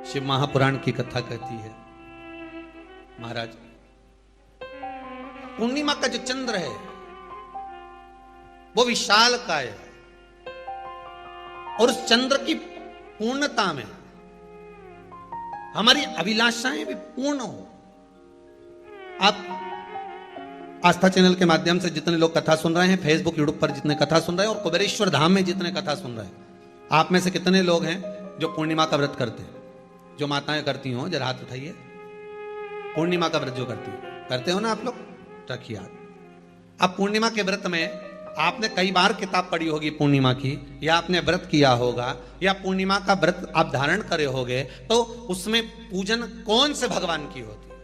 शिव महापुराण की कथा कहती है, महाराज पूर्णिमा का जो चंद्र है वो विशाल का है और उस चंद्र की पूर्णता में हमारी अभिलाषाएं भी पूर्ण हो। आप आस्था चैनल के माध्यम से जितने लोग कथा सुन रहे हैं, फेसबुक यूट्यूब पर जितने कथा सुन रहे हैं और कुबेरेश्वर धाम में जितने कथा सुन रहे हैं, आप में से कितने लोग हैं जो पूर्णिमा का व्रत करते हैं? जो माताएं करती हो जरा हाथ उठाइए। पूर्णिमा का व्रत जो करते हो ना आप लोग, रखिए हाथ। अब पूर्णिमा के व्रत में आपने कई बार किताब पढ़ी होगी पूर्णिमा की, या आपने व्रत किया होगा, या पूर्णिमा का व्रत आप धारण करे होगे, तो उसमें पूजन कौन से भगवान की होती है?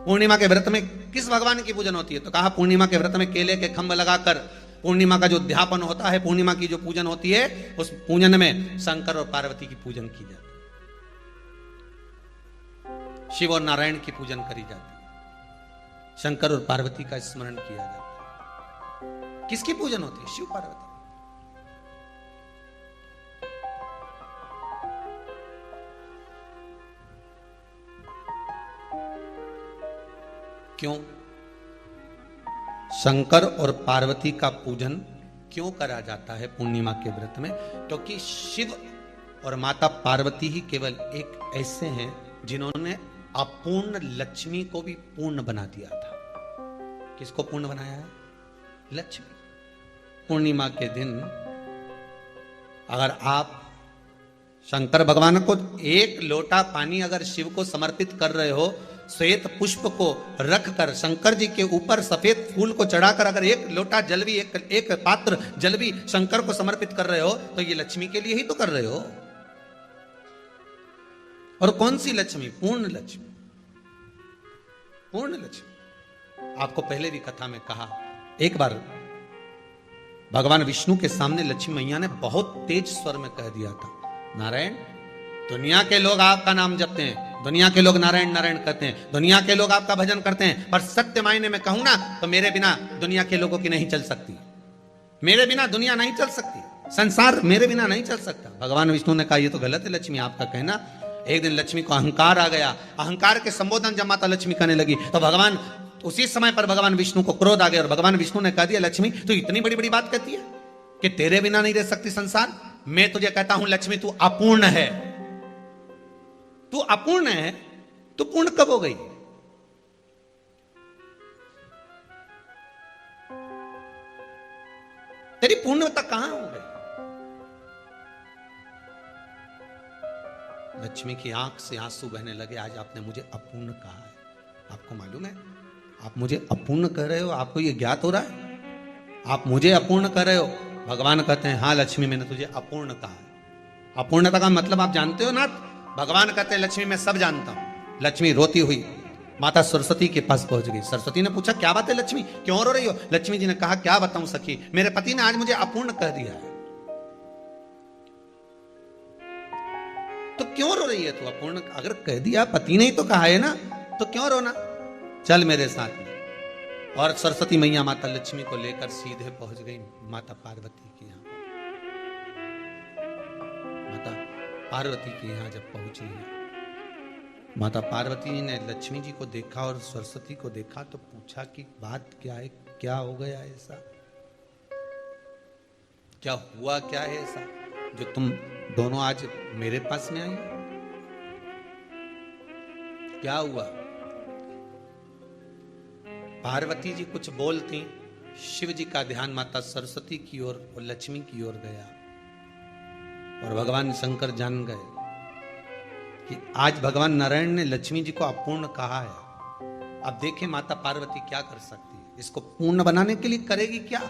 पूर्णिमा के व्रत में किस भगवान की पूजन होती है? तो कहा पूर्णिमा के व्रत में केले के खंभ लगाकर पूर्णिमा का जो उद्यापन होता है, पूर्णिमा की जो पूजन होती है, उस पूजन में शंकर और पार्वती की पूजन की जाती है, शिव और नारायण की पूजन करी जाती है, शंकर और पार्वती का स्मरण किया जाता है। किसकी पूजन होती है? शिव पार्वती। क्यों शंकर और पार्वती का पूजन क्यों करा जाता है पूर्णिमा के व्रत में? क्योंकि शिव और माता पार्वती ही केवल एक ऐसे हैं जिन्होंने अपूर्ण लक्ष्मी को भी पूर्ण बना दिया था। किसको पूर्ण बनाया है? लक्ष्मी। पूर्णिमा के दिन अगर आप शंकर भगवान को एक लोटा पानी अगर शिव को समर्पित कर रहे हो, श्वेत पुष्प को रखकर शंकर जी के ऊपर सफेद फूल को चढ़ाकर अगर एक लोटा जल भी, एक पात्र जल भी शंकर को समर्पित कर रहे हो, तो ये लक्ष्मी के लिए ही तो कर रहे हो। और कौन सी लक्ष्मी? पूर्ण लक्ष्मी। पूर्ण लक्ष्मी। आपको पहले भी कथा में कहा, एक बार भगवान विष्णु के सामने लक्ष्मी मैया ने बहुत तेज स्वर में कह दिया था, नारायण, दुनिया के लोग आपका नाम जपते हैं, दुनिया के लोग नारायण नारायण कहते हैं, दुनिया के लोग आपका भजन करते हैं, पर सत्य मायने में कहूं ना तो मेरे बिना दुनिया के लोगों की नहीं चल सकती। मेरे बिना दुनिया नहीं चल सकती, संसार मेरे बिना नहीं चल सकता। भगवान विष्णु ने कहा, ये तो गलत है लक्ष्मी आपका कहना। एक दिन लक्ष्मी को अहंकार आ गया। अहंकार के संबोधन जब माता लक्ष्मी करने लगी तो भगवान, उसी समय पर भगवान विष्णु को क्रोध आ गया और भगवान विष्णु ने कह दिया, लक्ष्मी तू इतनी बड़ी बड़ी बात कहती है कि तेरे बिना नहीं रह सकती संसार। मैं तुझे कहता हूं लक्ष्मी, तू अपूर्ण है। तू अपूर्ण है, तू पूर्ण कब हो गई? तेरी पूर्णता कहां हो गई? लक्ष्मी की आंख से आंसू बहने लगे। आज आपने मुझे अपूर्ण कहा है। आपको मालूम है आप मुझे अपूर्ण कह रहे हो? आपको यह ज्ञात हो रहा है आप मुझे अपूर्ण कह रहे हो? भगवान कहते हैं, हाँ लक्ष्मी, मैंने तुझे अपूर्ण कहा है। अपूर्णता का मतलब आप जानते हो ना? भगवान कहते हैं, लक्ष्मी मैं सब जानता हूं। लक्ष्मी रोती हुई माता सरस्वती के पास पहुंच गई। सरस्वती ने पूछा, क्या बात है लक्ष्मी, क्यों रो रही हो? लक्ष्मी जी ने कहा, क्या बताऊं सखी, मेरे पति ने आज मुझे अपूर्ण कह दिया है। तो क्यों रो रही है तू? अपूर्ण अगर कह दिया, पति ने ही तो कहा है ना, तो क्यों रोना? चल मेरे साथ में। और सरस्वती मैया माता लक्ष्मी को लेकर सीधे पहुंच गई माता पार्वती के यहां। माता पार्वती के यहां जब पहुंची है, माता पार्वती ने लक्ष्मी जी को देखा और सरस्वती को देखा तो पूछा कि बात क्या है, क्या हो गया ऐसा, क्या हुआ, क्या है ऐसा जो तुम दोनों आज मेरे पास में आई? क्या हुआ? पार्वती जी कुछ बोलती, शिव जी का ध्यान माता सरस्वती की ओर और लक्ष्मी की ओर गया और भगवान शंकर जान गए कि आज भगवान नारायण ने लक्ष्मी जी को अपूर्ण कहा है। अब देखें माता पार्वती क्या कर सकती है, इसको पूर्ण बनाने के लिए करेगी क्या?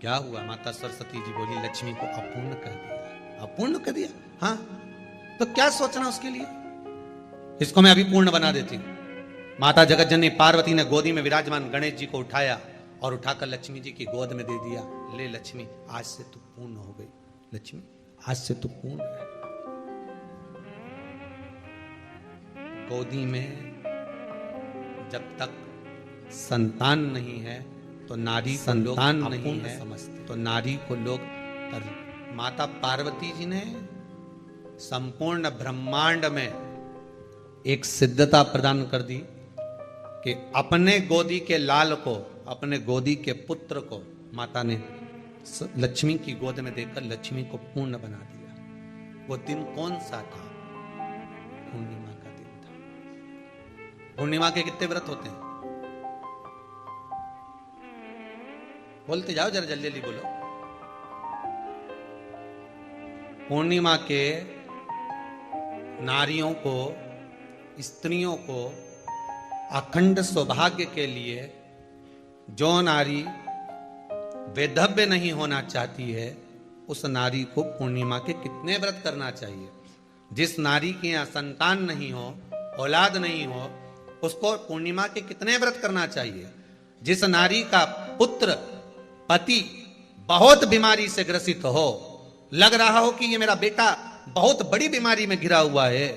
क्या हुआ? माता सरस्वती जी बोली, लक्ष्मी को अपूर्ण कर दिया। अपूर्ण कर दिया? हाँ, तो क्या सोचना उसके लिए, इसको मैं अभी पूर्ण बना देती हूं। माता जगतजननी पार्वती ने गोदी में विराजमान गणेश जी को उठाया और उठाकर लक्ष्मी जी की गोद में दे दिया। ले लक्ष्मी, आज से तू पूर्ण हो गई। लक्ष्मी, आज से तू पूर्ण है। गोदी में जब तक संतान नहीं है तो नारी संतान नहीं है समझते, तो नारी को लोग पर माता पार्वती जी ने संपूर्ण ब्रह्मांड में एक सिद्धता प्रदान कर दी कि अपने गोदी के लाल को, अपने गोदी के पुत्र को माता ने लक्ष्मी की गोद में देकर लक्ष्मी को पूर्ण बना दिया। वो दिन कौन सा था? पूर्णिमा का दिन था। पूर्णिमा के कितने व्रत होते हैं? बोलते जाओ, जरा जल्दी जल्दी बोलो। पूर्णिमा के नारियों को, स्त्रियों को अखंड सौभाग्य के लिए, जो नारी वैधव्य नहीं होना चाहती है, उस नारी को पूर्णिमा के कितने व्रत करना चाहिए? जिस नारी के यहाँ संतान नहीं हो, औलाद नहीं हो, उसको पूर्णिमा के कितने व्रत करना चाहिए? जिस नारी का पुत्र, पति बहुत बीमारी से ग्रसित हो, लग रहा हो कि ये मेरा बेटा बहुत बड़ी बीमारी में घिरा हुआ है,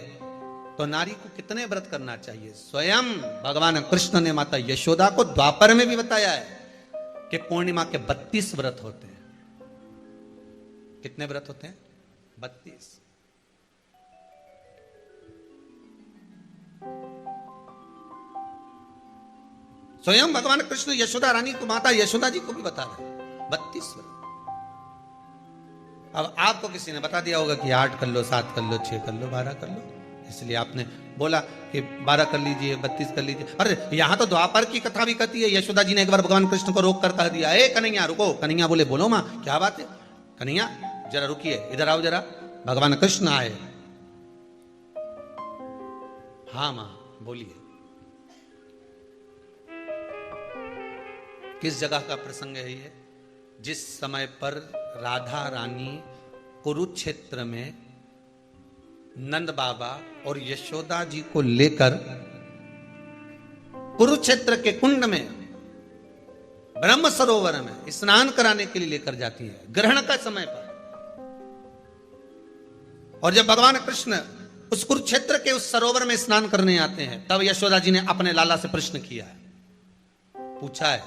तो नारी को कितने व्रत करना चाहिए? स्वयं भगवान कृष्ण ने माता यशोदा को द्वापर में भी बताया है कि पूर्णिमा के 32 व्रत होते हैं। कितने व्रत होते हैं? 32। स्वयं भगवान कृष्ण यशोदा रानी को, माता यशोदा जी को भी बता रहे हैं 32 व्रत। अब आपको किसी ने बता दिया होगा कि 8 कर लो, 7 कर लो, 6 कर लो, 12 कर लो, इसलिए आपने बोला कि 12 कर लीजिए, 32 कर लीजिए। अरे यहां तो द्वापर की कथा भी कहती है। यशोदा जी ने एक बार भगवान कृष्ण को रोक कर कह दिया, ए कन्हैया रुको। कन्हैया बोले, बोलो मां क्या बात है? कन्हैया जरा रुकिए, इधर आओ जरा। भगवान कृष्ण आए। हाँ मां बोलिए। किस जगह का प्रसंग है ये? जिस समय पर राधा रानी कुरुक्षेत्र में नंद बाबा और यशोदा जी को लेकर कुरुक्षेत्र के कुंड में, ब्रह्म सरोवर में स्नान कराने के लिए लेकर जाती है, ग्रहण का समय पर। और जब भगवान कृष्ण उस कुरुक्षेत्र के उस सरोवर में स्नान करने आते हैं, तब यशोदा जी ने अपने लाला से प्रश्न किया है, पूछा है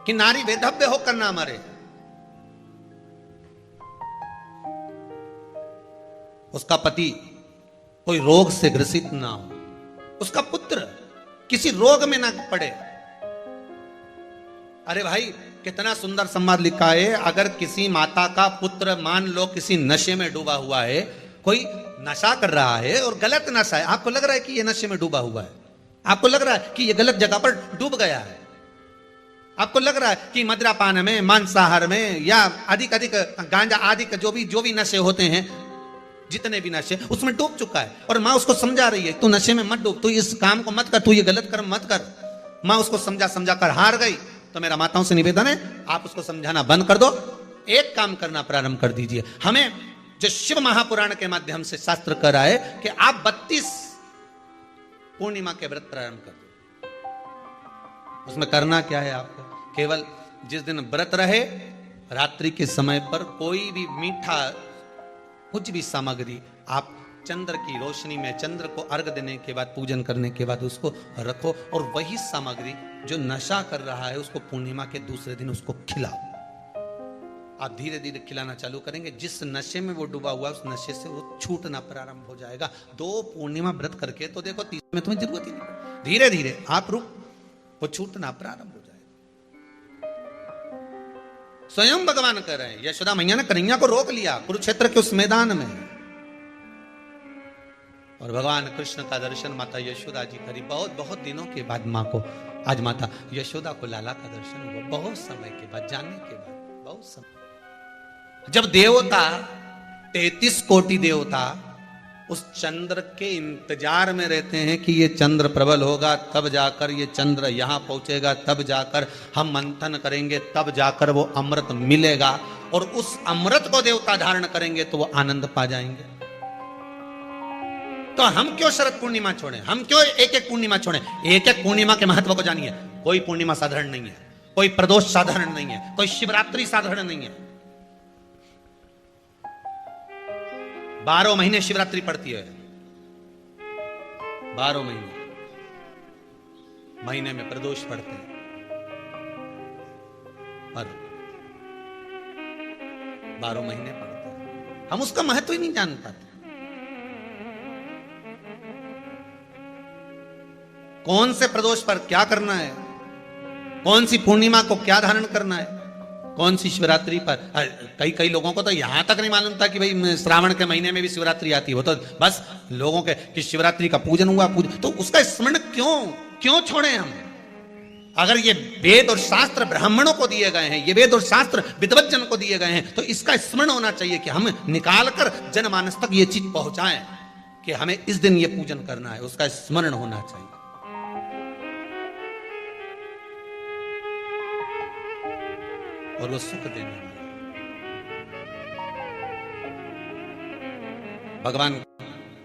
कि नारी वैधव्य होकर ना मरे। उसका पति कोई रोग से ग्रसित ना हो, उसका पुत्र किसी रोग में ना पड़े। अरे भाई कितना सुंदर संवाद लिखा है। अगर किसी माता का पुत्र मान लो किसी नशे में डूबा हुआ है, कोई नशा कर रहा है और गलत नशा है, आपको लग रहा है कि ये नशे में डूबा हुआ है, आपको लग रहा है कि ये गलत जगह पर डूब गया है, आपको लग रहा है कि मदिरापान में, मांसाहार में या अधिक गांजा आदि का जो भी नशे होते हैं, जितने भी नशे, उसमें डूब चुका है। और माँ उसको समझा रही है, तू नशे में मत डूब, तू इस काम को मत कर, तू ये गलत कर्म मत कर। माँ उसको समझा कर हार गई। तो मेरा माताओं से निवेदन है, आप उसको समझाना बंद कर दो, एक काम करना प्रारंभ कर दीजिए। हमें जो शिव महापुराण के माध्यम से शास्त्र कह रहा है कि आप 32 पूर्णिमा के व्रत प्रारंभ कर दो। उसमें करना क्या है आपको? केवल जिस दिन व्रत रहे, रात्रि के समय पर कोई भी मीठा, कुछ भी सामग्री आप चंद्र की रोशनी में, चंद्र को अर्घ देने के बाद, पूजन करने के बाद उसको रखो, और वही सामग्री जो नशा कर रहा है उसको पूर्णिमा के दूसरे दिन उसको खिलाओ। आप धीरे धीरे खिलाना चालू करेंगे, जिस नशे में वो डूबा हुआ है उस नशे से वो छूटना प्रारंभ हो जाएगा। 2 पूर्णिमा व्रत करके तो देखो, 3 में तुम्हें जरूरत ही नहीं, धीरे धीरे आप वो छूटना प्रारंभ हो जाएगा। स्वयं भगवान कह रहे हैं, यशोदा मैया ने कन्हैया को रोक लिया कुरुक्षेत्र के उस मैदान में, और भगवान कृष्ण का दर्शन माता यशोदा जी करी। बहुत दिनों के बाद माँ को, आज माता यशोदा को लाला का दर्शन हुआ, बहुत समय के बाद, जानने के बाद, बहुत समय। जब देवता 33 कोटि देवता उस चंद्र के इंतजार में रहते हैं कि ये चंद्र प्रबल होगा, तब जाकर ये चंद्र यहां पहुंचेगा, तब जाकर हम मंथन करेंगे, तब जाकर वो अमृत मिलेगा, और उस अमृत को देवता धारण करेंगे तो वो आनंद पा जाएंगे। तो हम क्यों शरद पूर्णिमा छोड़ें? हम क्यों एक एक पूर्णिमा छोड़ें? एक एक पूर्णिमा के महत्व को जानिए। कोई पूर्णिमा साधारण नहीं है, कोई प्रदोष साधारण नहीं है, कोई शिवरात्रि साधारण नहीं है। 12 महीने शिवरात्रि पड़ती है, 12 महीने में प्रदोष पड़ते हैं, पर 12 महीने पड़ते हैं, हम उसका महत्व ही नहीं जान पाते। कौन से प्रदोष पर क्या करना है, कौन सी पूर्णिमा को क्या धारण करना है, कौन सी शिवरात्रि पर। कई लोगों को तो यहां तक नहीं मालूम था कि भाई श्रावण के महीने में भी शिवरात्रि आती है। वो तो बस लोगों के कि शिवरात्रि का पूजन हुआ, तो उसका स्मरण क्यों छोड़े हम। अगर ये वेद और शास्त्र ब्राह्मणों को दिए गए हैं, ये वेद और शास्त्र विद्वत जन को दिए गए हैं, तो इसका स्मरण होना चाहिए कि हम निकाल कर जनमानस तक ये चीज पहुंचाएं कि हमें इस दिन ये पूजन करना है, उसका स्मरण होना चाहिए। और वो सुख देने वाला। भगवान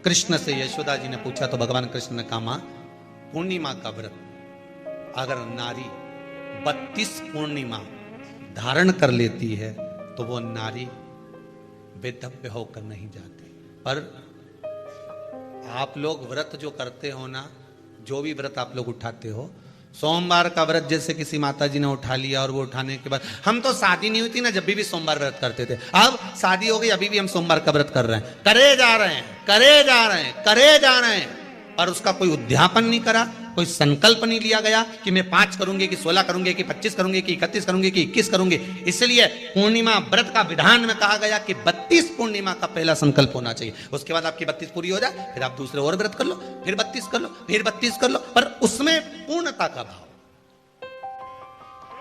कृष्ण से यशोदा जी ने पूछा तो भगवान कृष्ण ने कहा, मां, पूर्णिमा का व्रत अगर नारी 32 पूर्णिमा धारण कर लेती है तो वो नारी वेदव्य होकर नहीं जाती। पर आप लोग व्रत जो करते हो ना, जो भी व्रत आप लोग उठाते हो, सोमवार का व्रत जैसे किसी माता जी ने उठा लिया और वो उठाने के बाद, हम तो शादी नहीं हुई थी ना जब भी सोमवार व्रत करते थे, अब शादी हो गई अभी भी हम सोमवार का व्रत कर रहे हैं, करे जा रहे हैं, और उसका कोई उद्यापन नहीं करा, कोई संकल्प नहीं लिया गया कि मैं 5 करूंगी कि 16 करूंगी कि 25 करूंगी कि 31 करूंगी कि 21 करूंगी। इसलिए पूर्णिमा व्रत का विधान में कहा गया कि 32 पूर्णिमा का पहला संकल्प होना चाहिए। उसके बाद आपकी 32 पूरी हो जाए, फिर आप दूसरे और व्रत कर लो, फिर 32 कर लो, फिर 32 कर लो, पर उसमें पूर्णता का भाव।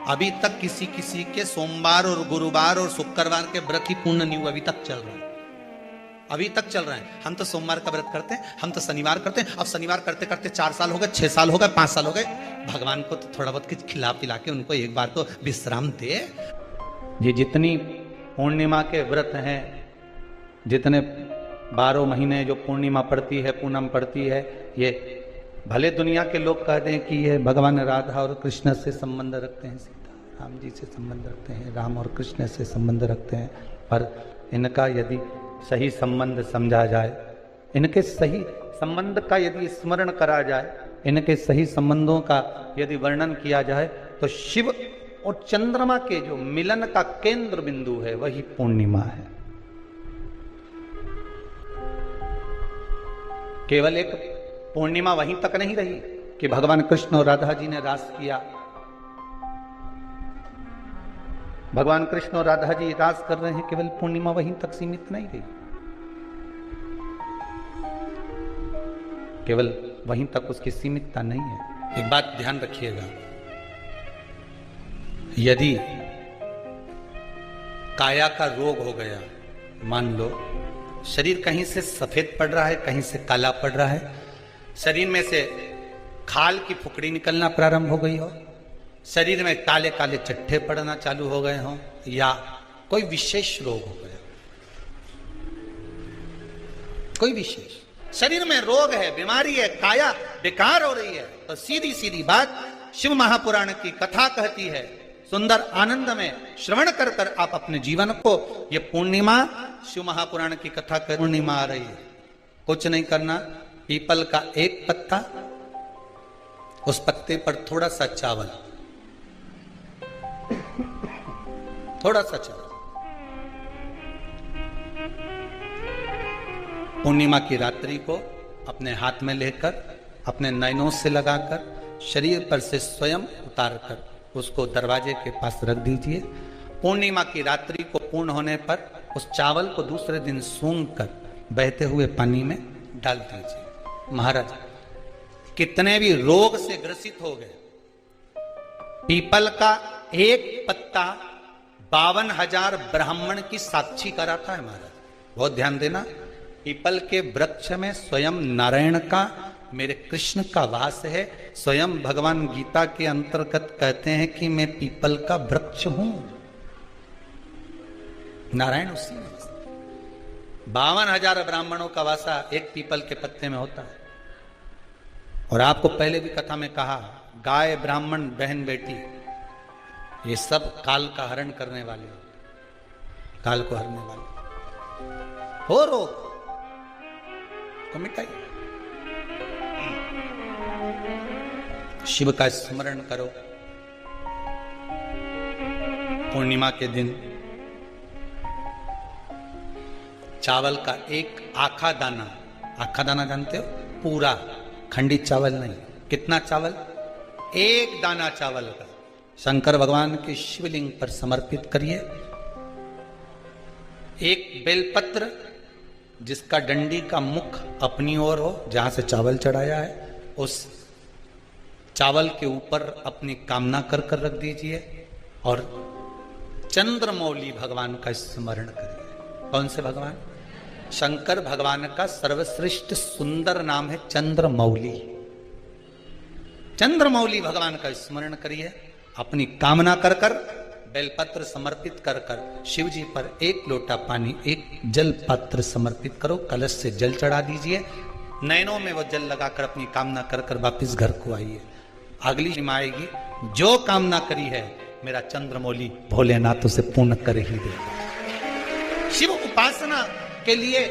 अभी तक किसी के सोमवार और गुरुवार और शुक्रवार के व्रत ही पूर्ण नहीं हुआ, अभी तक चल रहा है, अभी तक चल रहा है। हम तो सोमवार का व्रत करते हैं, हम तो शनिवार करते हैं, अब शनिवार करते करते 4 साल हो गए, 6 साल हो गए, 5 साल हो गए। भगवान को तो थोड़ा बहुत खिला पिला के उनको एक बार तो विश्राम दे। ये जितनी पूर्णिमा के व्रत हैं, जितने 12 महीने जो पूर्णिमा पड़ती है, पूनम पड़ती है, ये भले दुनिया के लोग कहते हैं कि ये भगवान राधा और कृष्ण से संबंध रखते हैं, सीता राम जी से संबंध रखते हैं, राम और कृष्ण से संबंध रखते हैं, पर इनका यदि सही संबंध समझा जाए, इनके सही संबंध का यदि स्मरण करा जाए, इनके सही संबंधों का यदि वर्णन किया जाए, तो शिव और चंद्रमा के जो मिलन का केंद्र बिंदु है वही पूर्णिमा है। केवल एक पूर्णिमा वहीं तक नहीं रही कि भगवान कृष्ण और राधा जी ने रास किया, भगवान कृष्ण और राधा जी रास कर रहे हैं, केवल पूर्णिमा वहीं तक सीमित नहीं रही, केवल वहीं तक उसकी सीमितता नहीं है। एक बात ध्यान रखिएगा, यदि काया का रोग हो गया, मान लो शरीर कहीं से सफेद पड़ रहा है, कहीं से काला पड़ रहा है, शरीर में से खाल की फुकड़ी निकलना प्रारंभ हो गई हो, शरीर में काले काले चट्टे पड़ना चालू हो गए हों, या कोई विशेष रोग हो गया, कोई विशेष शरीर में रोग है, बीमारी है, काया बेकार हो रही है, तो सीधी सीधी बात शिव महापुराण की कथा कहती है, सुंदर आनंद में श्रवण कर कर आप अपने जीवन को, ये पूर्णिमा शिव महापुराण की कथा कर, पूर्णिमा आ रही है, कुछ नहीं करना, पीपल का एक पत्ता, उस पत्ते पर थोड़ा सा चावल, थोड़ा सा चावल, पूर्णिमा की रात्रि को अपने हाथ में लेकर, अपने नयनों से लगाकर, शरीर पर से स्वयं उतारकर उसको दरवाजे के पास रख दीजिए। पूर्णिमा की रात्रि को पूर्ण होने पर उस चावल को दूसरे दिन सूंघ कर बहते हुए पानी में डाल दीजिए। महाराज कितने भी रोग से ग्रसित हो गए, पीपल का एक पत्ता 52,000 ब्राह्मण की साक्षी कराता है। महाराज बहुत ध्यान देना, पीपल के वृक्ष में स्वयं नारायण का, मेरे कृष्ण का वास है। स्वयं भगवान गीता के अंतर्गत कहते हैं कि मैं पीपल का वृक्ष हूं, नारायण उसी में। 52,000 ब्राह्मणों का वासा एक पीपल के पत्ते में होता है। और आपको पहले भी कथा में कहा, गाय, ब्राह्मण, बहन, बेटी, ये सब काल का हरण करने वाले, काल को हरने वाले हो, रोग को मिटाइए। शिव का स्मरण करो। पूर्णिमा के दिन चावल का एक आखा दाना जानते हो, पूरा, खंडित चावल नहीं, कितना चावल, एक दाना चावल का शंकर भगवान के शिवलिंग पर समर्पित करिए। एक बेलपत्र जिसका डंडी का मुख अपनी ओर हो, जहां से चावल चढ़ाया है, उस चावल के ऊपर अपनी कामना कर कर रख दीजिए और चंद्रमौली भगवान का स्मरण करिए। कौन से भगवान? शंकर भगवान का सर्वश्रेष्ठ सुंदर नाम है चंद्रमौली। चंद्रमौली भगवान का स्मरण करिए, अपनी कामना कर कर बेलपत्र समर्पित कर कर शिव जी पर एक लोटा पानी, एक जल पात्र समर्पित करो, कलश से जल चढ़ा दीजिए, नैनों में वो जल लगाकर अपनी कामना कर कर वापिस घर को आइए। अगली निमा आएगी, जो कामना करी है मेरा चंद्रमौली भोलेनाथ उसे पूर्ण कर ही देगा। शिव उपासना के लिए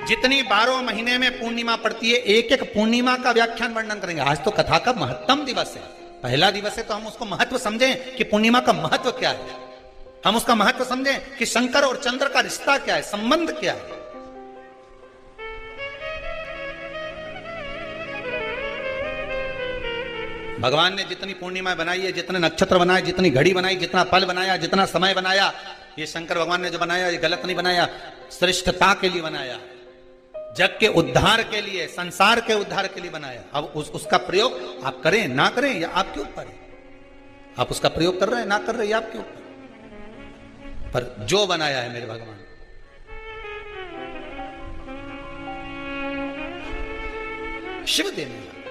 जितनी 12 महीने में पूर्णिमा पड़ती है, एक एक पूर्णिमा का व्याख्यान वर्णन करेंगे। आज तो कथा का महत्तम दिवस है, पहला दिवस है, तो हम उसको महत्व समझें कि पूर्णिमा का महत्व क्या है, हम उसका महत्व समझें कि शंकर और चंद्र का रिश्ता क्या है, संबंध क्या है। भगवान ने जितनी पूर्णिमा बनाई है, जितने नक्षत्र बनाए, जितनी घड़ी बनाई, जितना पल बनाया, जितना समय बनाया, ये शंकर भगवान ने जो बनाया ये गलत नहीं बनाया, श्रेष्ठता के लिए बनाया, जग के उद्धार के लिए, संसार के उद्धार के लिए बनाया। अब उसका प्रयोग आप करें ना करें या आपके ऊपर है, आप उसका प्रयोग कर रहे हैं ना कर रहे हैं आपके ऊपर, पर जो बनाया है मेरे भगवान, शिव देने